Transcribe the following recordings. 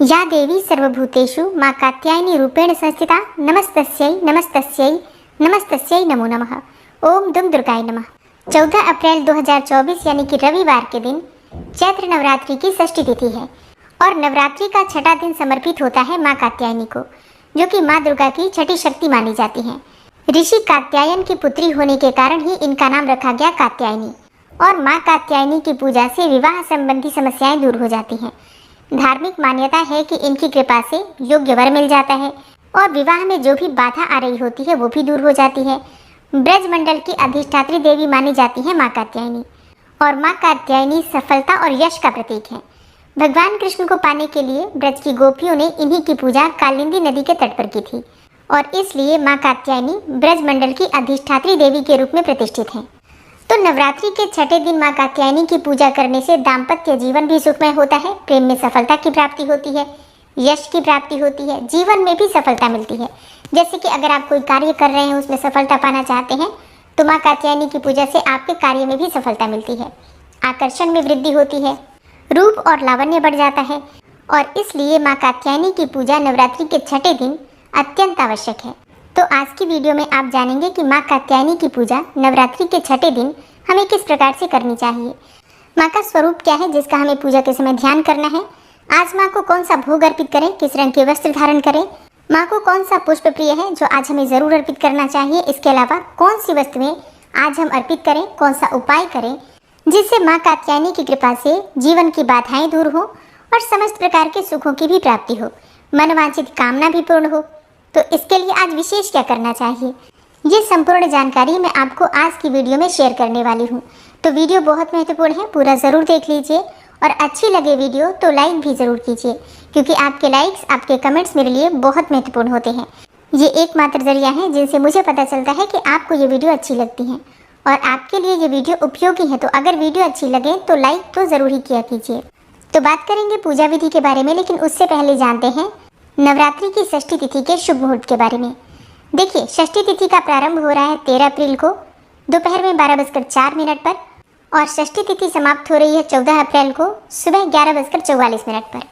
या देवी सर्वभूतेषु माँ कात्यायनी रूपेण संस्थिता नमस्तस्यै नमस्तस्यै नमस्तस्यै नमो नमः। ओम दुम दुर्गाय नमः। 14 अप्रैल 2024 यानी कि रविवार के दिन चैत्र नवरात्रि की षष्ठी तिथि है और नवरात्रि का छठा दिन समर्पित होता है माँ कात्यायनी को, जो कि माँ दुर्गा की छठी शक्ति मानी जाती हैं। ऋषि कात्यायन की पुत्री होने के कारण ही इनका नाम रखा गया कात्यायनी और माँ कात्यायनी की पूजा से विवाह संबंधी समस्याएं दूर हो जाती हैं। धार्मिक मान्यता है कि इनकी कृपा से योग्य वर मिल जाता है और विवाह में जो भी बाधा आ रही होती है वो भी दूर हो जाती है। ब्रजमंडल की अधिष्ठात्री देवी मानी जाती है माँ कात्यायनी और माँ कात्यायनी सफलता और यश का प्रतीक है। भगवान कृष्ण को पाने के लिए ब्रज की गोपियों ने इन्हीं की पूजा कालिंदी नदी के तट पर की थी और इसलिए माँ कात्यायनी ब्रजमंडल की अधिष्ठात्री देवी के रूप में प्रतिष्ठित है। तो नवरात्रि के छठे दिन माँ कात्यायनी की पूजा करने से दाम्पत्य जीवन भी सुखमय होता है, प्रेम में सफलता की प्राप्ति होती है, यश की प्राप्ति होती है, जीवन में भी सफलता मिलती है। जैसे कि अगर आप कोई कार्य कर रहे हैं उसमें सफलता पाना चाहते हैं तो माँ कात्यायनी की पूजा से आपके कार्य में भी सफलता मिलती है, आकर्षण में वृद्धि होती है, रूप और लावण्य बढ़ जाता है और इसलिए माँ कात्यायनी की पूजा नवरात्रि के छठे दिन अत्यंत आवश्यक है। तो आज की वीडियो में आप जानेंगे कि माँ कात्यायनी की पूजा नवरात्रि के छठे दिन हमें किस प्रकार से करनी चाहिए, माँ का स्वरूप क्या है जिसका हमें पूजा के समय ध्यान करना है, आज माँ को कौन सा भोग अर्पित करें, किस रंग के वस्त्र धारण करें, माँ को कौन सा पुष्प प्रिय है जो आज हमें ज़रूर अर्पित करना चाहिए, इसके अलावा कौन सी वस्तुएं आज हम अर्पित करें, कौन सा उपाय करें जिससे माँ कात्यायनी की कृपा से जीवन की बाधाएं दूर हो और समस्त प्रकार के सुखों की भी प्राप्ति हो, मनवांछित कामना भी पूर्ण हो। तो इसके लिए आज विशेष क्या करना चाहिए, ये संपूर्ण जानकारी मैं आपको आज की वीडियो में शेयर करने वाली हूँ। तो वीडियो बहुत महत्वपूर्ण है, पूरा ज़रूर देख लीजिए और अच्छी लगे वीडियो तो लाइक भी ज़रूर कीजिए, क्योंकि आपके लाइक्स, आपके कमेंट्स मेरे लिए बहुत महत्वपूर्ण होते हैं। ये एकमात्र जरिया है जिनसे मुझे पता चलता है कि आपको ये वीडियो अच्छी लगती है और आपके लिए ये वीडियो उपयोगी है। तो अगर वीडियो अच्छी लगे तो लाइक तो ज़रूर ही किया कीजिए। तो बात करेंगे पूजा विधि के बारे में, लेकिन उससे पहले जानते हैं नवरात्रि की षष्ठी तिथि के शुभ मुहूर्त के बारे में। देखिए, षष्ठी तिथि का प्रारंभ हो रहा है 13 अप्रैल को दोपहर में 12:04 पर और षष्ठी तिथि समाप्त हो रही है 14 अप्रैल को सुबह 11:44 पर।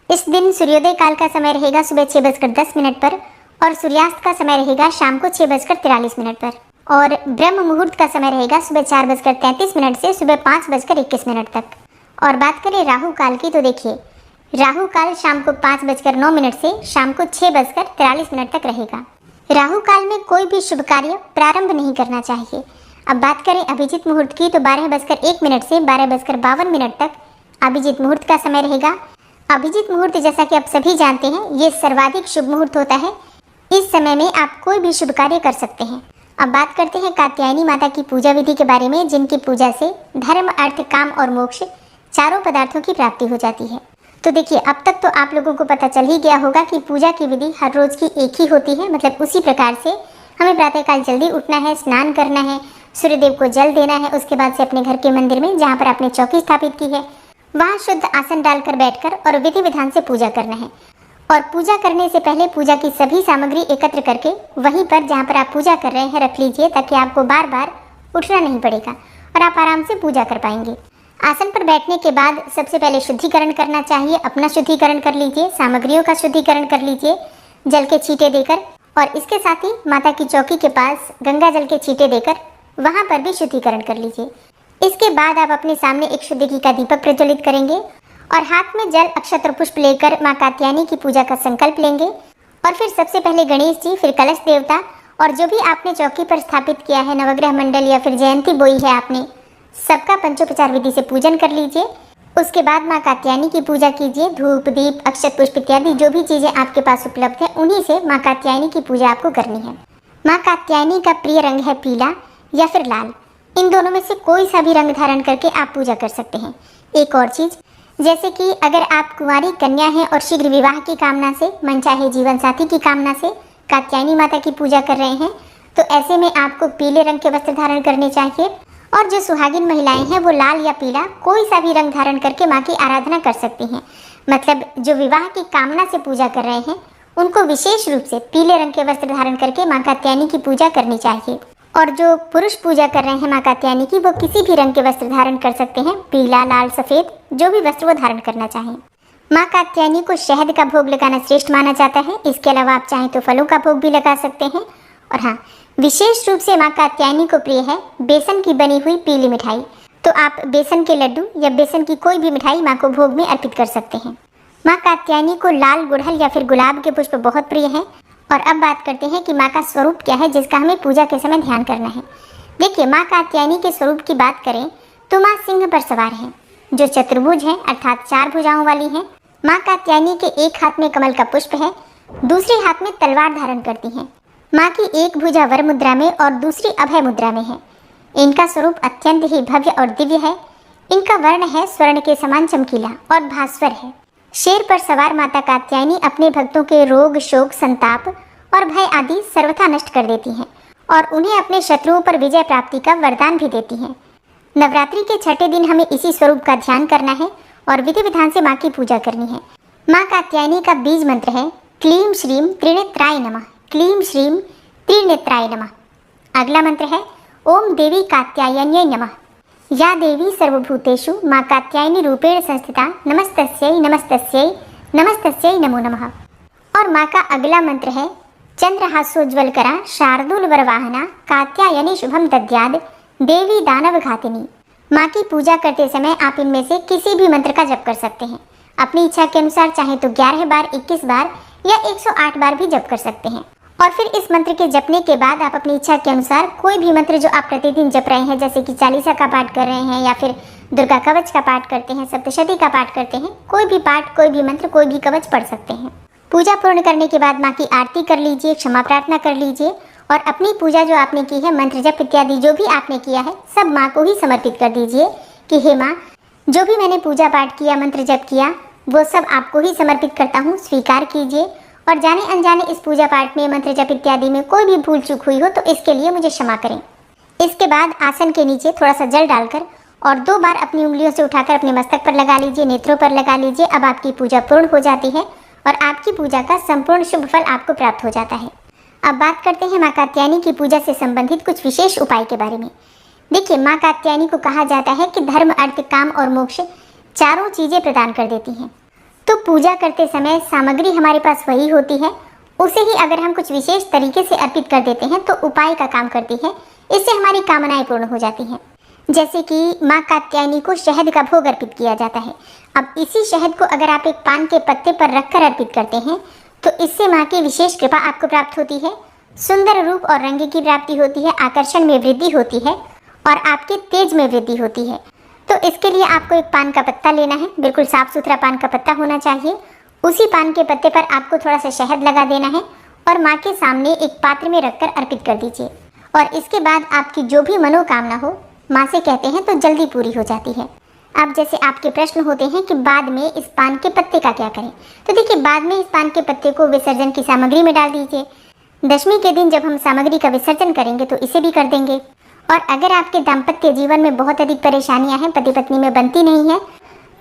इस दिन सूर्योदय काल का समय रहेगा सुबह 6:10 पर और सूर्यास्त का समय रहेगा शाम को 6:43 पर और ब्रह्म मुहूर्त का समय रहेगा सुबह 4:33 से सुबह 5:21 तक। और बात करें राहु काल की, तो देखिए राहु काल शाम को 5:09 से शाम को 6:43 तक रहेगा। राहु काल में कोई भी शुभ कार्य प्रारंभ नहीं करना चाहिए। अब बात करें अभिजीत मुहूर्त की, तो 12:01 से 12:52 तक अभिजीत मुहूर्त का समय रहेगा। अभिजीत मुहूर्त जैसा कि आप सभी जानते हैं ये सर्वाधिक शुभ मुहूर्त होता है। इस समय में आप कोई भी शुभ कार्य कर सकते हैं। अब बात करते हैं कात्यायनी माता की पूजा विधि के बारे में, जिनकी पूजा से धर्म, अर्थ, काम और मोक्ष चारों पदार्थों की प्राप्ति हो जाती है। तो देखिए, अब तक तो आप लोगों को पता चल ही गया होगा कि पूजा की विधि हर रोज की एक ही होती है। मतलब उसी प्रकार से हमें प्रातःकाल जल्दी उठना है, स्नान करना है, सूर्यदेव को जल देना है, उसके बाद से अपने घर के मंदिर में जहाँ पर आपने चौकी स्थापित की है वहाँ शुद्ध आसन डालकर बैठकर और विधि विधान से पूजा करना है। और पूजा करने से पहले पूजा की सभी सामग्री एकत्र करके वहीं पर जहाँ पर आप पूजा कर रहे हैं रख लीजिए, ताकि आपको बार बार उठना नहीं पड़ेगा और आप आराम से पूजा कर पाएंगे। आसन पर बैठने के बाद सबसे पहले शुद्धिकरण करना चाहिए। अपना शुद्धिकरण कर लीजिए, सामग्रियों का शुद्धिकरण कर लीजिए जल के छींटे देकर, और इसके साथ ही माता की चौकी के पास गंगा जल के छींटे देकर वहां पर भी शुद्धिकरण कर लीजिए। इसके बाद आप अपने सामने एक शुद्ध घी का दीपक प्रज्वलित करेंगे और हाथ में जल, अक्षत और पुष्प लेकर माँ कात्यायनी की पूजा का संकल्प लेंगे। और फिर सबसे पहले गणेश जी, फिर कलश देवता और जो भी आपने चौकी पर स्थापित किया है, नवग्रह मंडल या फिर जयंती बोई है आपने, सबका पंचोपचार विधि से पूजन कर लीजिए। उसके बाद माँ कात्यायनी की पूजा कीजिए। धूप, दीप, अक्षत, पुष्प इत्यादि जो भी चीज़ें आपके पास उपलब्ध है उन्हीं से माँ कात्यायनी की पूजा आपको करनी है। माँ कात्यायनी का प्रिय रंग है पीला या फिर लाल। इन दोनों में से कोई सा भी रंग धारण करके आप पूजा कर सकते हैं। एक और चीज़, जैसे कि अगर आप कुंवारी कन्या हैं और शीघ्र विवाह की कामना से, मनचाहे जीवन साथी की कामना से कात्यायनी माता की पूजा कर रहे हैं, तो ऐसे में आपको पीले रंग के वस्त्र धारण करने चाहिए। और जो सुहागिन महिलाएं हैं वो लाल या पीला कोई सा भी रंग धारण करके माँ की आराधना कर सकती हैं। मतलब जो विवाह की कामना से पूजा कर रहे हैं उनको विशेष रूप से पीले रंग के वस्त्र धारण करके माँ कात्यायनी की पूजा करनी चाहिए। और जो पुरुष पूजा कर रहे हैं माँ कात्यायनी की, वो किसी भी रंग के वस्त्र धारण कर सकते हैं, पीला, लाल, सफ़ेद, जो भी वस्त्र वो धारण करना चाहें। माँ कात्यायनी को शहद का भोग लगाना श्रेष्ठ माना जाता है। इसके अलावा आप चाहें तो फलों का भोग भी लगा सकते हैं। और हाँ, विशेष रूप से माँ कात्यायनी को प्रिय है बेसन की बनी हुई पीली मिठाई। तो आप बेसन के लड्डू या बेसन की कोई भी मिठाई माँ को भोग में अर्पित कर सकते हैं। माँ कात्यायनी को लाल गुड़हल या फिर गुलाब के पुष्प बहुत प्रिय हैं। और अब बात करते हैं कि माँ का स्वरूप क्या है जिसका हमें पूजा के समय ध्यान करना है। देखिए, माँ कात्यायनी के स्वरूप की बात करें तो माँ सिंह पर सवार हैं, जो चतुर्भुज है अर्थात 4 भुजाओं वाली हैं। माँ कात्यायनी के एक हाथ में कमल का पुष्प है, दूसरे हाथ में तलवार धारण करती हैं। माँ की एक भुजा वर मुद्रा में और दूसरी अभय मुद्रा में है। इनका स्वरूप अत्यंत ही भव्य और दिव्य है। इनका वर्ण है स्वर्ण के समान चमकीला और भास्वर है। शेर पर सवार माता कात्यायनी अपने भक्तों के रोग, शोक, संताप और भय आदि सर्वथा नष्ट कर देती हैं और उन्हें अपने शत्रुओं पर विजय प्राप्ति का वरदान भी देती हैं। नवरात्रि के छठे दिन हमें इसी स्वरूप का ध्यान करना है और विधि विधान से माँ की पूजा करनी है। माँ कात्यायनी का बीज मंत्र है क्लीं श्रीं त्रिनेत्राय नमः। क्लीं श्रीं त्रिनेत्राय नमः। अगला मंत्र है ओम देवी कात्यायन्यै नमः। या देवी सर्वभूतेषु माँ कात्यायनी रूपेण संस्थिता नमस्तस्यै नमस्तस्यै नमस्तस्यै नमो नमः। और माँ का अगला मंत्र है चंद्रहासोज्ज्वलकरा शार्दूल वरवाहना कात्यायनी शुभम दद्याद देवी दानव घातिनी। माँ की पूजा करते समय आप इनमें से किसी भी मंत्र का जप कर सकते हैं। अपनी इच्छा के अनुसार चाहे तो 11 बार, 21 बार या 108 बार भी जप कर सकते हैं। और फिर इस मंत्र के जपने के बाद आप अपनी इच्छा के अनुसार कोई भी मंत्र जो आप प्रतिदिन जप रहे हैं, जैसे कि चालीसा का पाठ कर रहे हैं या फिर दुर्गा कवच का पाठ करते हैं, सप्तशती का पाठ करते हैं, कोई भी पाठ, कोई भी मंत्र, कोई भी कवच पढ़ सकते हैं। पूजा पूर्ण करने के बाद माँ की आरती कर लीजिए, क्षमा प्रार्थना कर लीजिए और अपनी पूजा जो आपने की है, मंत्र जप इत्यादि जो भी आपने किया है, सब माँ को ही समर्पित कर दीजिए कि हे माँ, जो भी मैंने पूजा पाठ किया, मंत्र जप किया, वो सब आपको ही समर्पित करता हूँ, स्वीकार कीजिए। और जाने अनजाने इस पूजा पाठ में, मंत्र जप इत्यादि में कोई भी भूल चूक हुई हो तो इसके लिए मुझे क्षमा करें। इसके बाद आसन के नीचे थोड़ा सा जल डालकर और 2 बार अपनी उंगलियों से उठाकर अपने मस्तक पर लगा लीजिए, नेत्रों पर लगा लीजिए। अब आपकी पूजा पूर्ण हो जाती है और आपकी पूजा का संपूर्ण शुभ फल आपको प्राप्त हो जाता है। अब बात करते हैं माँ कात्यायनी की पूजा से संबंधित कुछ विशेष उपाय के बारे में। देखिए, माँ कात्यायनी को कहा जाता है कि धर्म, अर्थ, काम और मोक्ष चारों चीजें प्रदान कर देती हैं। तो पूजा करते समय सामग्री हमारे पास वही होती है, उसे ही अगर हम कुछ विशेष तरीके से अर्पित कर देते हैं तो उपाय का काम करती है। इससे हमारी कामनाएं पूर्ण हो जाती हैं। जैसे कि माँ कात्यायनी को शहद का भोग अर्पित किया जाता है। अब इसी शहद को अगर आप एक पान के पत्ते पर रखकर अर्पित करते हैं तो इससे माँ की विशेष कृपा आपको प्राप्त होती है, सुंदर रूप और रंग की प्राप्ति होती है, आकर्षण में वृद्धि होती है और आपके तेज में वृद्धि होती है। तो इसके लिए आपको एक पान का पत्ता लेना है, बिल्कुल साफ सुथरा पान का पत्ता होना चाहिए। उसी पान के पत्ते पर आपको थोड़ा सा शहद लगा देना है और माँ के सामने एक पात्र में रखकर अर्पित कर दीजिए। और इसके बाद आपकी जो भी मनोकामना हो, माँ से कहते हैं तो जल्दी पूरी हो जाती है। अब जैसे आपके प्रश्न होते हैं कि बाद में इस पान के पत्ते का क्या करें, तो देखिए, बाद में इस पान के पत्ते को विसर्जन की सामग्री में डाल दीजिए। दशमी के दिन जब हम सामग्री का विसर्जन करेंगे तो इसे भी कर देंगे। और अगर आपके दाम्पत्य जीवन में बहुत अधिक परेशानियां हैं, पति पत्नी में बनती नहीं है,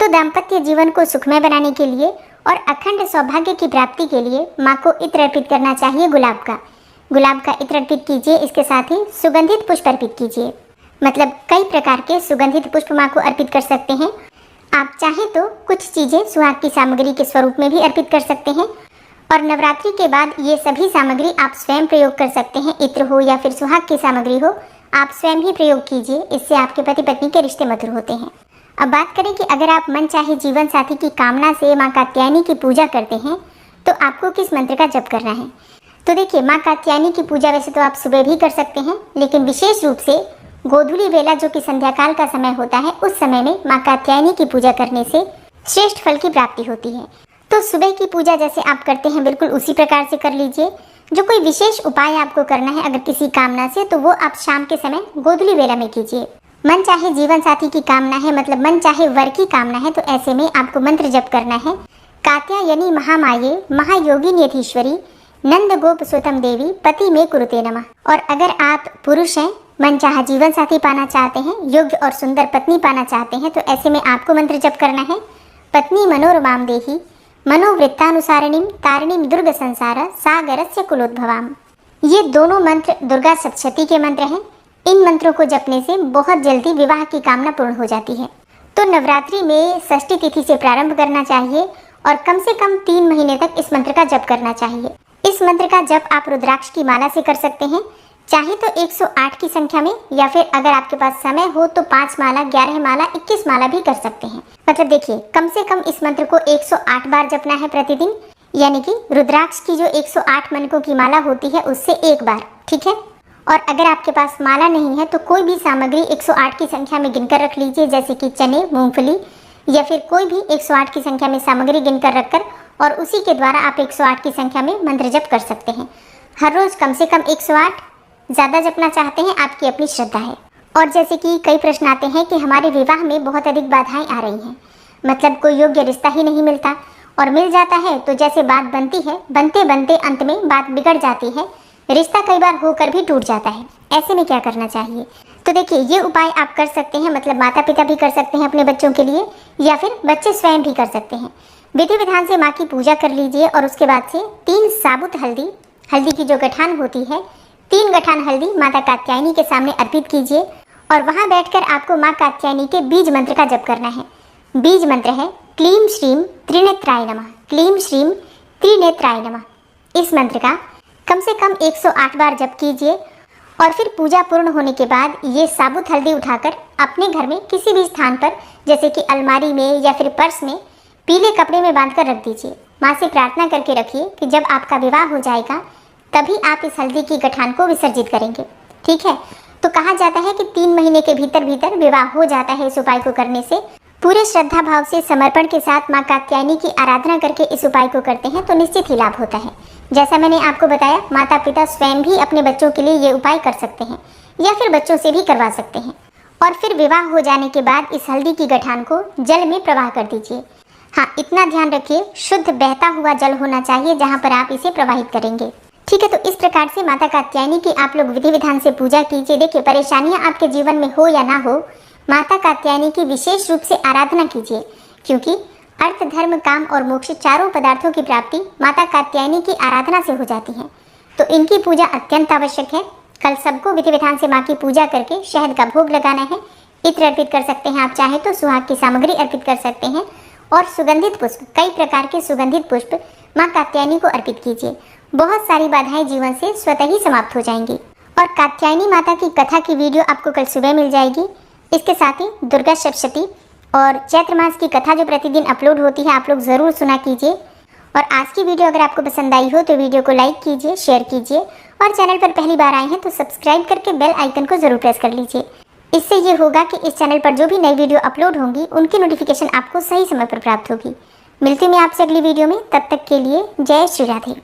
तो दाम्पत्य जीवन को सुखमय बनाने के लिए और अखंड सौभाग्य की प्राप्ति के लिए माँ को इत्र अर्पित करना चाहिए। गुलाब का इत्र अर्पित कीजिए। इसके साथ ही सुगंधित पुष्प अर्पित कीजिए। मतलब कई प्रकार के सुगंधित पुष्प माँ को अर्पित कर सकते हैं। आप चाहें तो कुछ चीज़ें सुहाग की सामग्री के स्वरूप में भी अर्पित कर सकते हैं। और नवरात्रि के बाद ये सभी सामग्री आप स्वयं प्रयोग कर सकते हैं। इत्र हो या फिर सुहाग की सामग्री हो, आप स्वयं ही प्रयोग कीजिए। इससे आपके पति पत्नी के रिश्ते मधुर होते हैं। अब बात करें कि अगर आप मन चाहे जीवन साथी की कामना से माँ कात्यायनी की पूजा करते हैं तो आपको किस मंत्र का जप करना है। तो देखिए, माँ कात्यायनी की पूजा वैसे तो आप सुबह भी कर सकते हैं, लेकिन विशेष रूप से गोधूली बेला जो कि संध्या काल का समय होता है, उस समय में माँ कात्यायनी की पूजा करने से श्रेष्ठ फल की प्राप्ति होती है। तो सुबह की पूजा जैसे आप करते हैं बिल्कुल उसी प्रकार से कर लीजिए। जो कोई विशेष उपाय आपको करना है अगर किसी कामना से, तो वो आप शाम के समय गोधूली बेला में कीजिए। मन चाहे जीवन साथी की कामना है, मतलब मन चाहे वर की कामना है, तो ऐसे में आपको मंत्र जप करना है कात्यायनी महामाये महायोगिनी यथीश्वरी नंद गोप सुतम देवी पति में कुरुते नमः। और अगर आप पुरुष हैं, मन चाहा जीवन साथी पाना चाहते हैं, योग्य और सुंदर पत्नी पाना चाहते हैं, तो ऐसे में आपको मंत्र जप करना है पत्नी मनोरमाम देही मनोवृत्तानुसारिणीम तारिणीम दुर्ग संसार सागरस्य कुलोद्भवाम। ये दोनों मंत्र दुर्गा सप्तशती के मंत्र हैं। इन मंत्रों को जपने से बहुत जल्दी विवाह की कामना पूर्ण हो जाती है। तो नवरात्रि में षष्ठी तिथि से प्रारंभ करना चाहिए और कम से कम 3 महीने तक इस मंत्र का जप करना चाहिए। इस मंत्र का जप आप रुद्राक्ष की माला से कर सकते हैं, चाहे तो 108 की संख्या में, या फिर अगर आपके पास समय हो तो 5 माला, 11 माला, 21 माला भी कर सकते हैं। मतलब देखिए, कम से कम इस मंत्र को 108 बार जपना है प्रतिदिन, यानी कि रुद्राक्ष की जो 108 मनकों की माला होती है उससे 1 बार, ठीक है। और अगर आपके पास माला नहीं है तो कोई भी सामग्री 108 की संख्या में गिनकर रख लीजिए, जैसे कि चने, मूंगफली, या फिर कोई भी 108 की संख्या में सामग्री गिनकर रखकर, और उसी के द्वारा आप 108 की संख्या में मंत्र जप कर सकते हैं। हर रोज कम से कम 108, ज़्यादा जपना चाहते हैं आपकी अपनी श्रद्धा है। और जैसे कि कई प्रश्न आते हैं कि हमारे विवाह में बहुत अधिक बाधाएं आ रही हैं, मतलब कोई योग्य रिश्ता ही नहीं मिलता, और मिल जाता है तो जैसे बात बनती है, बनते बनते अंत में बात बिगड़ जाती है, रिश्ता कई बार होकर भी टूट जाता है। ऐसे में क्या करना चाहिए? तो देखिए, ये उपाय आप कर सकते हैं, मतलब माता पिता भी कर सकते हैं अपने बच्चों के लिए, या फिर बच्चे स्वयं भी कर सकते हैं। विधि विधान से माँ की पूजा कर लीजिए और उसके बाद से 3 साबुत हल्दी की जो गठान होती है, 3 गठान हल्दी माता कात्यायनी के सामने अर्पित कीजिए, और वहाँ बैठकर आपको माँ कात्यायनी के बीज मंत्र का जप करना है। बीज मंत्र है क्लीम श्रीम त्रिनेत्राय नमः, क्लीम श्रीम त्रिनेत्राय नमः। इस मंत्र का कम से कम 108 बार जप कीजिए, और फिर पूजा पूर्ण होने के बाद ये साबुत हल्दी उठाकर अपने घर में किसी भी स्थान पर, जैसे कि अलमारी में या फिर पर्स में, पीले कपड़े में बांधकर रख दीजिए। माँ से प्रार्थना करके रखिए कि जब आपका विवाह हो जाएगा तभी आप इस हल्दी की गठान को विसर्जित करेंगे, ठीक है। तो कहा जाता है कि 3 महीने के भीतर भीतर विवाह हो जाता है इस उपाय को करने से। पूरे श्रद्धा भाव से समर्पण के साथ माँ कात्यायनी की आराधना करके इस उपाय को करते हैं तो निश्चित ही लाभ होता है। जैसा मैंने आपको बताया, माता पिता स्वयं भी अपने बच्चों के लिए ये उपाय कर सकते हैं, या फिर बच्चों से भी करवा सकते हैं। और फिर विवाह हो जाने के बाद इस हल्दी की गठान को जल में प्रवाह कर दीजिए। हाँ, इतना ध्यान रखिए, शुद्ध बहता हुआ जल होना चाहिए जहाँ पर आप इसे प्रवाहित करेंगे, ठीक है। तो इस प्रकार से माता कात्यायनी की आप लोग विधि विधान से पूजा कीजिए। देखिए, परेशानियां आपके जीवन में हो या ना हो, माता कात्यायनी की विशेष रूप से आराधना कीजिए, क्योंकि अर्थ, धर्म, काम और मोक्ष चारों पदार्थों की प्राप्ति माता कात्यायनी की आराधना से हो जाती है। तो इनकी पूजा अत्यंत आवश्यक है। कल सबको विधि विधान से माँ की पूजा करके शहद का भोग लगाना है। इत्र अर्पित कर सकते हैं, आप चाहे तो सुहाग की सामग्री अर्पित कर सकते हैं, और सुगंधित पुष्प, कई प्रकार के सुगंधित पुष्प माँ कात्यायनी को अर्पित कीजिए। बहुत सारी बाधाएं जीवन से स्वतः ही समाप्त हो जाएंगी। और कात्यायनी माता की कथा की वीडियो आपको कल सुबह मिल जाएगी। इसके साथ ही दुर्गा सप्तशती और चैत्र मास की कथा जो प्रतिदिन अपलोड होती है, आप लोग ज़रूर सुना कीजिए। और आज की वीडियो अगर आपको पसंद आई हो तो वीडियो को लाइक कीजिए, शेयर कीजिए, और चैनल पर पहली बार आए हैं तो सब्सक्राइब करके बेल आइकन को ज़रूर प्रेस कर लीजिए। इससे ये होगा कि इस चैनल पर जो भी नई वीडियो अपलोड होंगी उनकी नोटिफिकेशन आपको सही समय पर प्राप्त होगी। मिलती हूँ मैं आपसे अगली वीडियो में, तब तक के लिए जय श्री राधे।